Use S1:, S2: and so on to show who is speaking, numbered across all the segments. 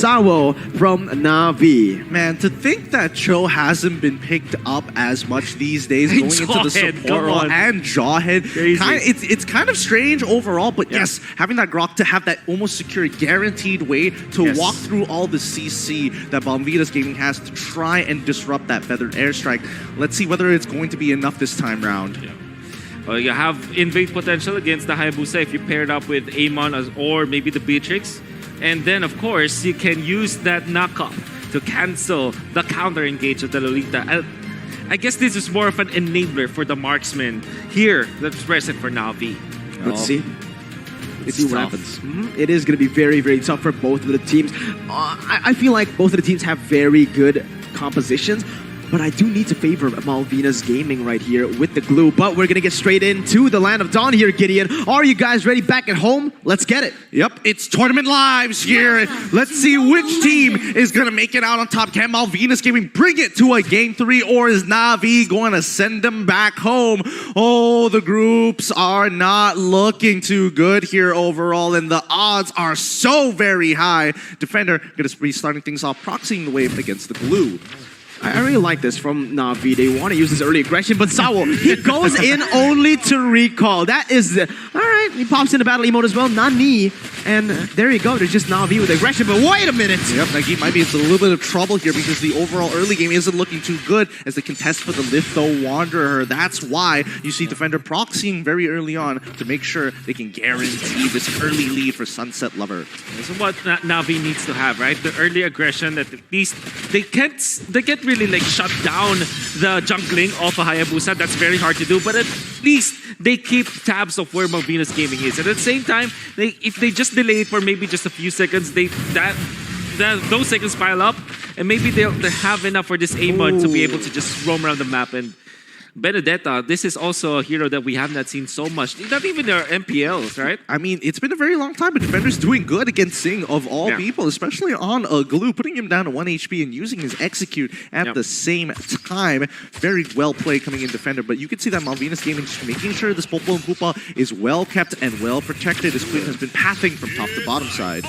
S1: Sawo from Na'Vi.
S2: Man, to think that Cho hasn't been picked up as much these days going into the support role and Jawhead. It's kind of strange overall, but yes, having that Grok to have that almost secure, guaranteed way to walk through all the CC that MALVINAS Gaming has to try and disrupt that feathered airstrike. Let's see whether it's going to be enough this time round.
S3: Well, you have invade potential against the Hayabusa if you pair it up with Amon or maybe the Beatrix. And then, of course, you can use that knockup to cancel the counter engage of the Lolita. I guess this is more of an enabler for the marksman here that's present for Na'Vi.
S1: Let's see. Let's see what happens. It is going to be very, very tough for both of the teams. I feel like both of the teams have very good compositions, but I do need to favor MALVINAS Gaming right here with the glue. But we're going to get straight into the Land of Dawn here, Gideon. Are you guys ready back at home? Let's get it.
S2: Yep, it's tournament lives here. Let's see which team is going to make it out on top. Can MALVINAS Gaming bring it to a Game 3, or is Na'Vi going to send them back home? Oh, the groups are not looking too good here overall, and the odds are so very high. Defender going to be starting things off, proxying the wave against the glue.
S1: I really like this from Na'Vi. They want to use this early aggression, but Sawo, he goes in only to recall. That is, all right, he pops in the battle emote as well, Nani. And there you go, there's just Na'Vi with aggression, but wait a minute.
S2: Yep, Nagi might be in a little bit of trouble here because the overall early game isn't looking too good as they contest for the Litho Wanderer. That's why you see Defender proxying very early on to make sure they can guarantee this early lead for Sunset Lover.
S3: This is what Na'Vi needs to have, right? The early aggression that at least they can't really like shut down the jungling of a Hayabusa. That's very hard to do, but at least they keep tabs of where MALVINAS Gaming is. And at the same time, if they just delay it for maybe just a few seconds, those seconds pile up, and maybe they'll have enough for this Amon to be able to just roam around the map. And Benedetta, this is also a hero that we have not seen so much. Not even their MPLs, right?
S2: I mean, it's been a very long time, but Defender's doing good against Sing of all people, especially on a glue, putting him down to 1 HP and using his execute at the same time. Very well played coming in Defender, but you can see that MALVINAS Gaming just making sure this Popo and Koopa is well kept and well protected. His Queen has been pathing from top to bottom side.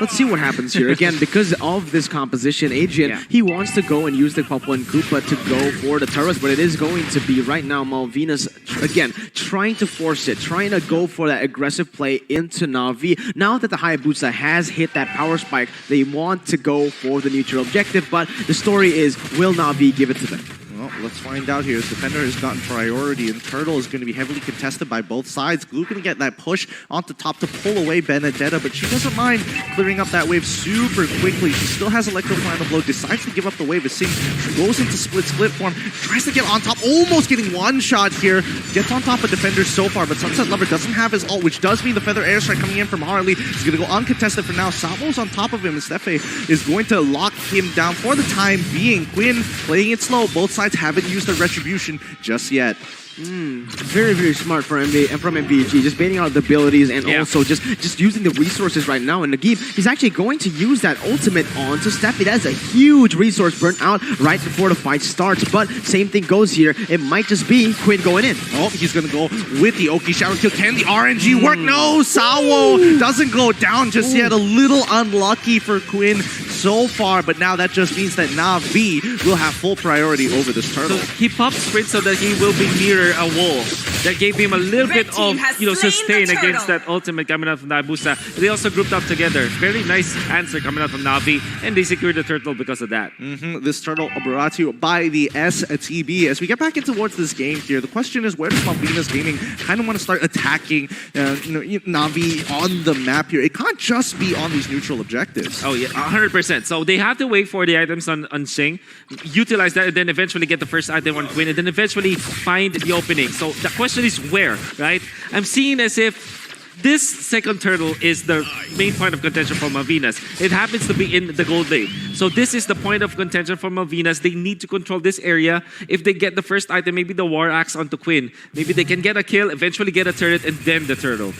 S1: Let's see what happens here. Again, because of this composition, Adrian, he wants to go and use the Popo and Koopa to go for the turrets, but it is going to be right now MALVINAS, again, trying to force it, trying to go for that aggressive play into Na'Vi. Now that the Hayabusa has hit that power spike, they want to go for the neutral objective, but the story is, will Na'Vi give it to them?
S2: Well, let's find out here. Defender has gotten priority, and Turtle is going to be heavily contested by both sides. Glue going to get that push onto top to pull away Benedetta, but she doesn't mind clearing up that wave super quickly. She still has Electro Final Blow, decides to give up the wave as Sing goes into split form, tries to get on top, almost getting one shot here. Gets on top of Defender so far, but Sunset Lover doesn't have his ult, which does mean the Feather Airstrike coming in from Harley. He's going to go uncontested for now. Samo's on top of him, and Stefe is going to lock him down for the time being. Quinn playing it slow. Both sides haven't used their retribution just yet.
S1: Very, very smart from MVG, just baiting out the abilities and also just using the resources right now. And Nagib, he's actually going to use that ultimate onto Steffi. That is a huge resource burnt out right before the fight starts. But same thing goes here. It might just be Quinn going in.
S2: Oh, he's going to go with the Oki Shower Kill. Can the RNG work? No, Sawo doesn't go down just yet. A little unlucky for Quinn so far, but now that just means that Na'Vi will have full priority over this turtle.
S3: So he popped sprint so that he will be nearer a wall. That gave him a little bit of sustain against that ultimate coming out from Hayabusa. They also grouped up together. Very nice answer coming out from Na'Vi, and they secured the turtle because of that.
S2: This turtle brought to you by the STB. As we get back into towards this game here, the question is, where does MALVINAS Gaming kind of want to start attacking Na'Vi on the map here? It can't just be on these neutral objectives.
S3: Oh yeah, 100%. So they have to wait for the items on Sing, utilize that, and then eventually get the first item on Quinn, and then eventually find the opening. So the question is where, right? I'm seeing as if this second turtle is the main point of contention for MALVINAS. It happens to be in the gold lane. So this is the point of contention for MALVINAS. They need to control this area. If they get the first item, maybe the War Axe onto Quinn, maybe they can get a kill, eventually get a turret, and then the turtle.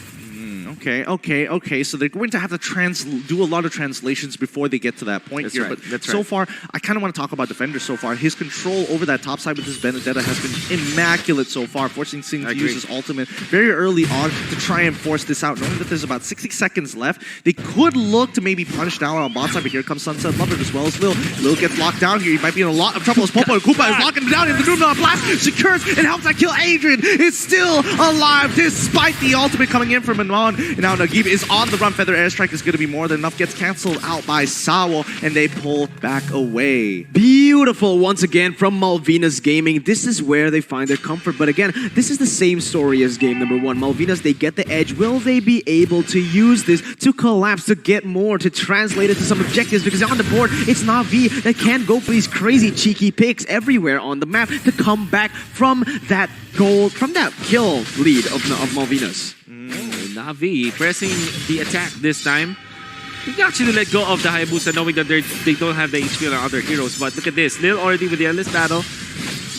S2: Okay. So they're going to have to do a lot of translations before they get to that point here.
S3: Right.
S2: But so far, I kind of want to talk about Defender so far. His control over that top side with his Benedetta has been immaculate so far, forcing Sing to use his ultimate very early on to try and force this out, knowing that there's about 60 seconds left. They could look to maybe punish down on bot side, but here comes Sunset Lover as well as Lil. Lil gets locked down here. He might be in a lot of trouble as Popo and Koopa is locking him down in the Doom Blast. Secures and helps that kill. Adrian is still alive despite the ultimate coming in from Manon. And now Nagib is on the run. Feather Airstrike is going to be more than enough. Gets cancelled out by Sawo, and they pull back away.
S1: Beautiful once again from Malvinas Gaming. This is where they find their comfort. But again, this is the same story as game number 1. Malvinas, they get the edge. Will they be able to use this to collapse, to get more, to translate it to some objectives? Because on the board, it's Na'Vi that can go for these crazy cheeky picks everywhere on the map to come back from that goal, from that kill lead of Malvinas.
S3: Na'Vi pressing the attack this time. You can actually let go of the Hayabusa knowing that they don't have the HP on other heroes. But look at this. Lil already with the Endless Battle.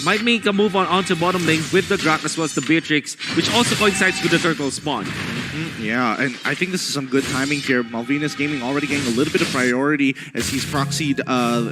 S3: Might make a move onto bottom lane with the Drak as well as the Beatrix, which also coincides with the turtle spawn.
S2: Yeah, and I think this is some good timing here. Malvinas Gaming already getting a little bit of priority as he's proxied,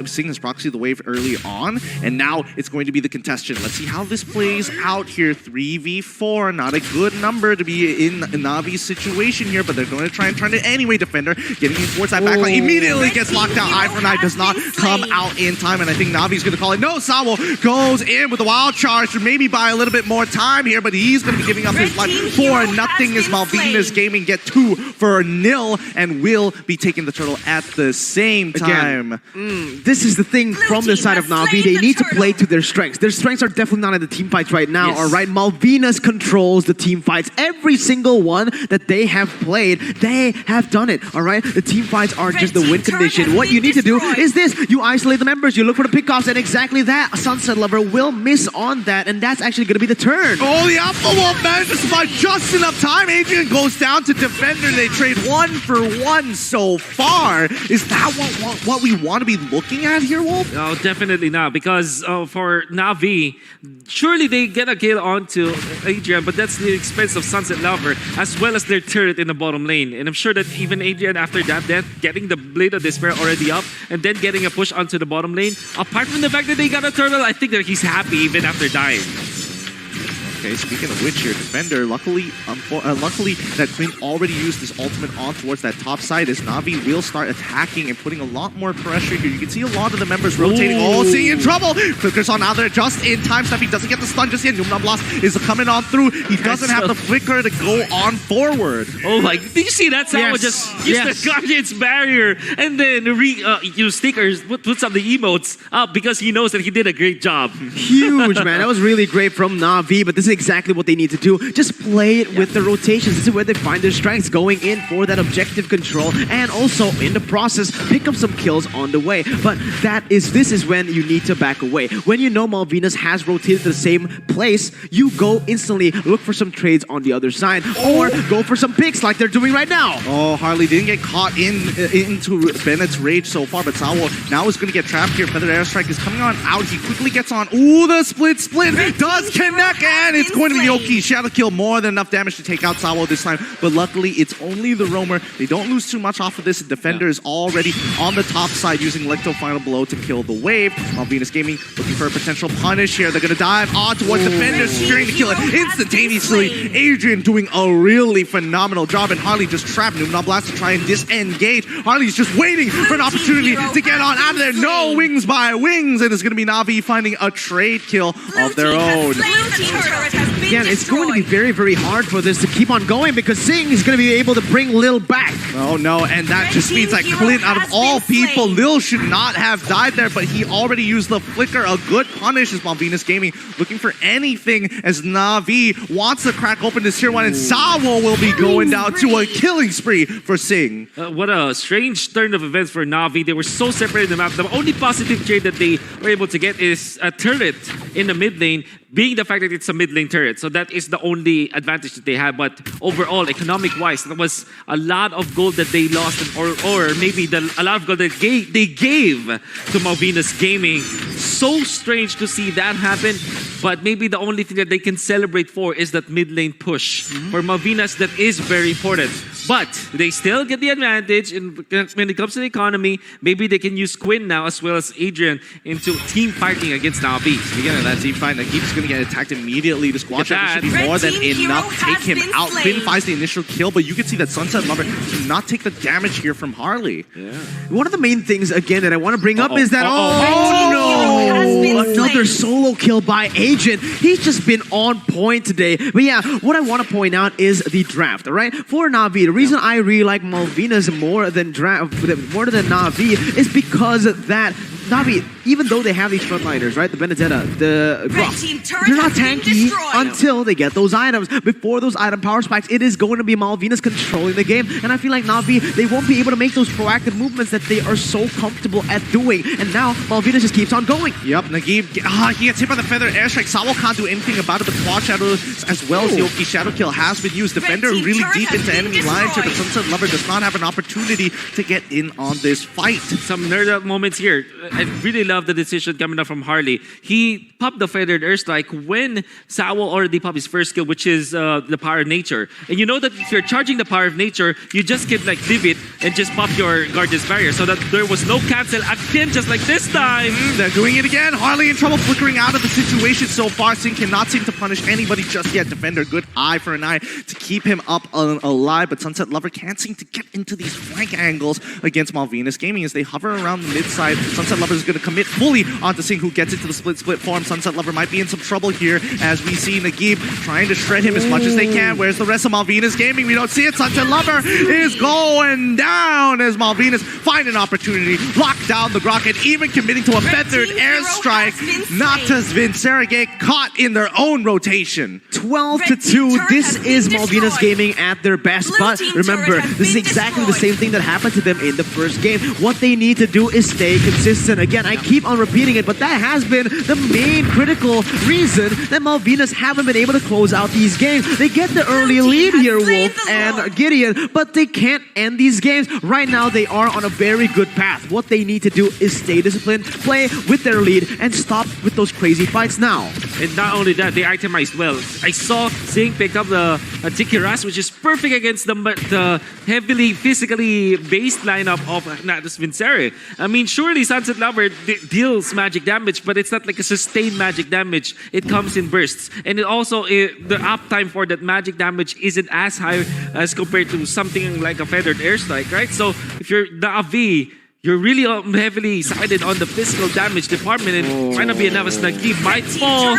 S2: Sing has proxied the wave early on, and now it's going to be the contestant. Let's see how this plays out here. 3v4, not a good number to be in Navi's situation here, but they're going to try and turn it anyway. Defender getting in towards that backline, immediately gets locked out. Eye for an Eye does not come out in time, and I think Navi's going to call it. No, Sawo goes in with the wild charge, maybe buy a little bit more time here, but he's going to be giving up his life for nothing as Malvinas Gaming get 2-0 and will be taking the turtle at the same time.
S1: Again, this is the thing from the side of Na'Vi. They need to play to their strengths. Their strengths are definitely not in the team fights right now, all right? Malvinas controls the team fights. Every single one that they have played, they have done it, all right? The team fights are just the win condition. What you need to do is this. You isolate the members, you look for the pickoffs, and exactly that. Sunset Lover will miss on that, and that's actually going to be the turn.
S2: Oh, the Alpha Wolf manages to buy just enough time. Adrian goes down to Defender. They trade 1-for-1 so far. Is that what we want to be looking at here, Wolf?
S3: No, definitely not. Because for Na'Vi, surely they get a kill onto Adrian, but that's the expense of Sunset Lover, as well as their turret in the bottom lane. And I'm sure that even Adrian, after that death, getting the Blade of Despair already up, and then getting a push onto the bottom lane, apart from the fact that they got a turtle, I think that he's happy even after dying.
S2: Okay, speaking of which here, Defender, luckily that Quinn already used his ultimate on towards that top side as Na'Vi will start attacking and putting a lot more pressure here. You can see a lot of the members rotating. Oh, seeing in trouble! Flickers on out there just in time. Steffi doesn't get the stun just yet. Numnam Blast is coming on through. He doesn't have the flicker to go on forward.
S3: Oh, like, did you see that? Sawo just used the Guardian's barrier and then use stickers, puts up the emotes up because he knows that he did a great job.
S1: Huge, man. That was really great from Na'Vi, but this is exactly what they need to do. Just play it with the rotations. This is where they find their strengths, going in for that objective control, and also in the process pick up some kills on the way. But this is when you need to back away. When you know Malvinas has rotated to the same place, you go instantly look for some trades on the other side, or go for some picks like they're doing right now.
S2: Oh, Harley didn't get caught into Bennett's rage so far, but Sawo now is going to get trapped here. Feather Airstrike is coming on out. He quickly gets on. Ooh, the split does connect, and it's going to be Yoki. Shadow kill, more than enough damage to take out Sawo this time, but luckily it's only the roamer. They don't lose too much off of this. Defender is already on the top side using Lecto Final Blow to kill the wave. Malvinas Gaming looking for a potential punish here. They're going to dive on towards Defender, securing the kill instantaneously. Adrian doing a really phenomenal job, and Harley just trapped Numnam Blast to try and disengage. Harley's just waiting for an opportunity to get on out of there. No wings by wings, and it's going to be Na'Vi finding a trade kill of their own.
S1: Again, it's going to be very, very hard for this to keep on going because Sing is going to be able to bring Lil back.
S2: Oh no, and that just means that Clint, out of all people, Lil should not have died there, but he already used the flicker. A good punish as Malvinas Gaming looking for anything as Na'Vi wants to crack open this tier 1, and Sawo will be going down to a killing spree for Sing.
S3: What a strange turn of events for Na'Vi. They were so separated in the map. The only positive trade that they were able to get is a turret in the mid lane, being the fact that it's a mid lane turret. So that is the only advantage that they had. But overall, economic-wise, there was a lot of gold that they lost, or maybe a lot of gold that they gave to Malvinas Gaming. So strange to see that happen. But maybe the only thing that they can celebrate for is that mid lane push. For Malvinas, that is very important. But they still get the advantage when it comes to the economy. Maybe they can use Quinn now as well as Adrian into team fighting against Na'Vi.
S2: Again, that team fight, Nagib's going to get attacked immediately. The squad trap should be more than enough to take him out. Quinn finds the initial kill, but you can see that Sunset Lover cannot take the damage here from Harley.
S1: Yeah. One of the main things, again, that I want to bring up is that, another solo kill by Agent. He's just been on point today. But yeah, what I want to point out is the draft, all right? For Na'Vi, the reason I really like Malvinas more than Na'Vi is because that Na'Vi, even though they have these frontliners, right? The Benedetta, the Grok, they're not tanky until they get those items. Before those item power spikes, it is going to be Malvinas controlling the game. And I feel like Na'Vi, they won't be able to make those proactive movements that they are so comfortable at doing. And now, Malvinas just keeps on going.
S2: Yep, Nagib, he gets hit by the Feather Airstrike. Sawo can't do anything about it. The Quad Shadows as well as the Oki Shadow Kill has been used. Defender really deep into enemy lines here, but Sunset Lover does not have an opportunity to get in on this fight.
S3: Some nerd out moments here. I really love the decision coming up from Harley. He popped the Feathered Airstrike when Sawo already popped his first skill, which is the Power of Nature. And you know that if you're charging the Power of Nature, you just can like leave it and just pop your Guardian's Barrier so that there was no cancel again, just like this time.
S2: They're doing it again. Harley in trouble, flickering out of the situation so far. Sin cannot seem to punish anybody just yet. Defender, good eye for an eye to keep him up alive, but Sunset Lover can't seem to get into these flank angles against Malvinas Gaming as they hover around the mid side. Sunset Lover is going to commit fully onto Singh, who gets into the split form. Sunset Lover might be in some trouble here as we see Nagib trying to shred him as much as they can. Where's the rest of Malvinas Gaming? We don't see it. Sunset Lover is going down as Malvinas find an opportunity, lock down the Grok, and even committing to a feathered airstrike. Natus Vincere get caught in their own rotation.
S1: 12-2. This is Malvinas Gaming at their best. But remember, this is exactly the same thing that happened to them in the first game. What they need to do is stay consistent. Again, I keep on repeating it, but that has been the main critical reason that Malvinas haven't been able to close out these games. They get the early lead here, Wolf and Gideon, but they can't end these games. Right now, they are on a very good path. What they need to do is stay disciplined, play with their lead, and stop with those crazy fights now.
S3: And not only that, they itemized well. I saw Singh pick up the Tikiras, which is perfect against the heavily physically based lineup of Natus Vincere. I mean, surely Sunset Lover deals magic damage, but it's not like a sustained magic damage. It comes in bursts. And it also, the uptime for that magic damage isn't as high as compared to something like a Feathered Airstrike, right? So if you're Na'Vi, you're really heavily sided on the physical damage department, and might not be enough as Nagib might fall.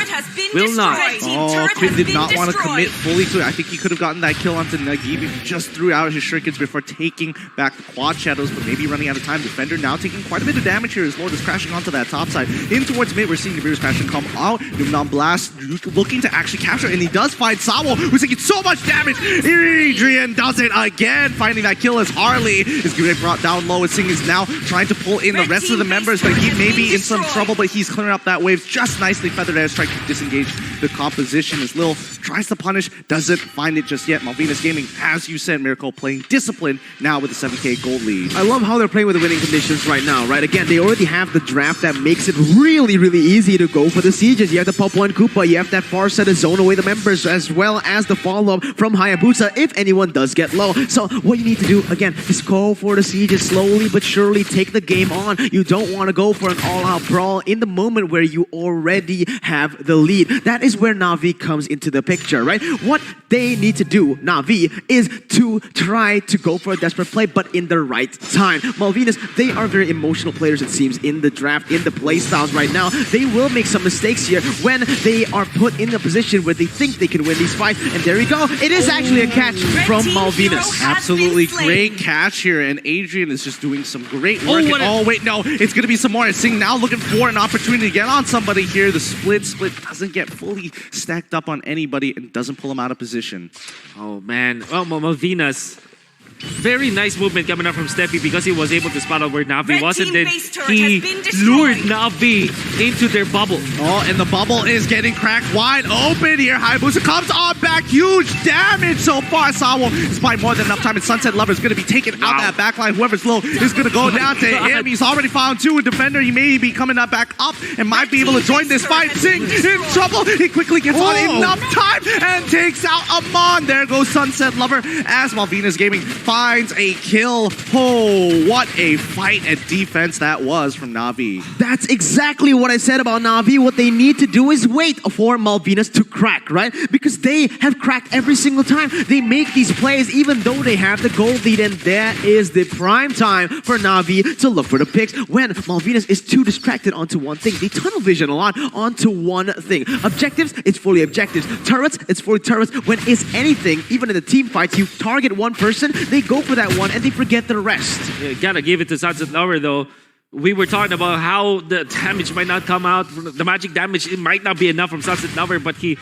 S3: Will not.
S2: Oh, Quinn did not want to commit fully to it. I think he could have gotten that kill onto Nagib if he just threw out his shurikens before taking back the Quad Shadows, but maybe running out of time. Defender now taking quite a bit of damage here as Lord is crashing onto that top side. In towards mid, we're seeing the Beer's Passion come out. Numnom Blast looking to actually capture, and he does find Sawo, who's taking so much damage. Adrian does it again, finding that kill as Harley is getting brought down low, as Singh is now trying to pull in the rest of the members, but he may be in some trouble, but he's clearing up that wave just nicely. Feathered Airstrike to disengage the composition as Lil tries to punish, doesn't find it just yet. Malvinas Gaming, as you said, Miracle playing discipline now with a 7K gold lead.
S1: I love how they're playing with the winning conditions right now, right? Again, they already have the draft that makes it really, really easy to go for the sieges. You have the Pop 1 Koopa, you have that far side to zone away the members, as well as the follow-up from Hayabusa if anyone does get low. So what you need to do, again, is go for the sieges slowly but surely, take the game on. You don't want to go for an all-out brawl in the moment where you already have the lead. That is where Na'Vi comes into the picture, right? What they need to do, Na'Vi, is to try to go for a desperate play, but in the right time. Malvinas, they are very emotional players, it seems, in the draft, in the playstyles right now. They will make some mistakes here when they are put in a position where they think they can win these fights. And there we go. It is actually a catch from Malvinas.
S2: Absolutely great catch here, and Adrian is just doing some great work. Oh, wait, no, it's going to be some more. Singh now looking for an opportunity to get on somebody here. The split doesn't get fully stacked up on anybody and doesn't pull him out of position.
S3: Oh, man. Well, Malvinas, Very nice movement coming up from Steffi because he was able to spot out where Na'Vi was, and then he
S4: has been destroyed.
S3: lured Na'Vi into their bubble.
S2: Oh, and the bubble is getting cracked wide open here. Hayabusa comes on back. Huge damage so far. Sawo is by more than enough time, and Sunset Lover is going to be taken out that backline. Whoever's low is going to go down to him. He's already found two. A defender, he may be coming up back up and might be able to join this fight. Sing in trouble. He quickly gets on enough time and takes out Amon. There goes Sunset Lover as Malvinas Gaming finds a kill. Oh, what a fight and defense that was from Na'Vi.
S1: That's exactly what I said about Na'Vi. What they need to do is wait for Malvinas to crack, right? Because they have cracked every single time. They make these plays even though they have the gold lead, and that is the prime time for Na'Vi to look for the picks when Malvinas is too distracted onto one thing. They tunnel vision a lot onto one thing. Objectives, it's fully objectives. Turrets, it's fully turrets. When it's anything, even in the team fights, you target one person, they go for that one and they forget the rest.
S3: Yeah, gotta give it to Sunset Lover though. We were talking about how the damage might not come out. The magic damage, it might not be enough from Sunset Lover, but he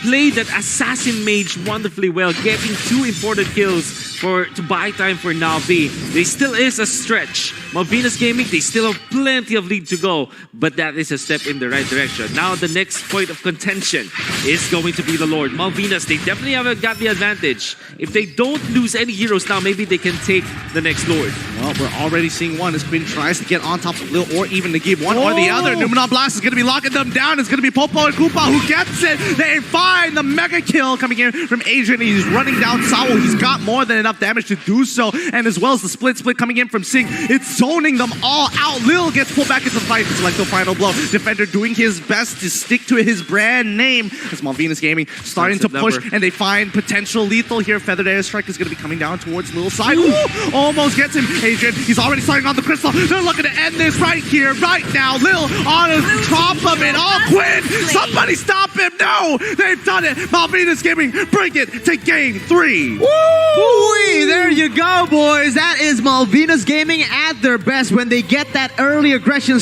S3: played that assassin mage wonderfully well, getting 2 important kills to buy time for Na'Vi. There still is a stretch. Malvinas Gaming, they still have plenty of lead to go, but that is a step in the right direction. Now the next point of contention is going to be the Lord. Malvinas, they definitely haven't got the advantage. If they don't lose any heroes now, maybe they can take the next Lord.
S2: Well, we're already seeing one as Quinn tries to get on top of Lil, or even to give one or the other. Numenon Blast is going to be locking them down. It's going to be Popo and Koopa who gets it. They find the mega kill coming here from Adrian. He's running down Sawo. He's got more than enough damage to do so, and as well as the split coming in from Sing. It's zoning them all out. Lil gets pulled back into the fight. It's the final blow. Defender doing his best to stick to his brand name. As Malvinas Gaming starting to push, and they find potential lethal here. Feathered Airstrike is going to be coming down towards Lil's side. Ooh, almost gets him. Adrian, he's already starting on the crystal. They're looking to end this right here, right now. Lil on the top of it all. Quinn, somebody stop him. No, they've done it. Malvinas Gaming, bring it to game 3.
S1: Woo! There you go, boys. That is Malvinas Gaming at their best when they get that early aggression